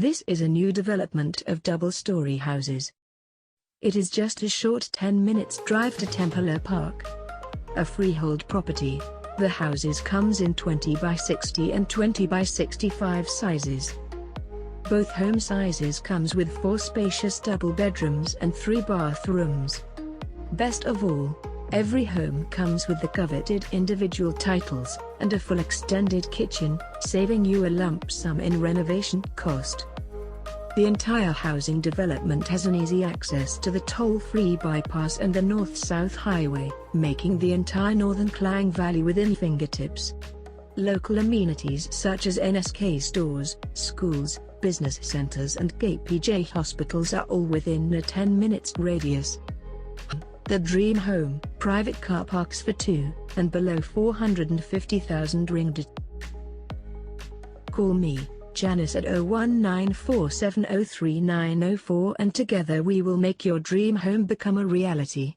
This is a new development of double-story houses. It is just a short 10 minutes drive to Templer Park. A freehold property, the houses comes in 20 by 60 and 20 by 65 sizes. Both home sizes comes with 4 spacious double bedrooms and 3 bathrooms. Best of all, every home comes with the coveted individual titles, and a full extended kitchen, saving you a lump sum in renovation cost. The entire housing development has an easy access to the toll-free bypass and the north-south highway, making the entire northern Klang Valley within fingertips. Local amenities such as NSK stores, schools, business centers and KPJ hospitals are all within a 10 minutes radius. The dream home, private car parks for 2, and below 450,000 ringgit. Call me, Janice at 01947039004 and together we will make your dream home become a reality.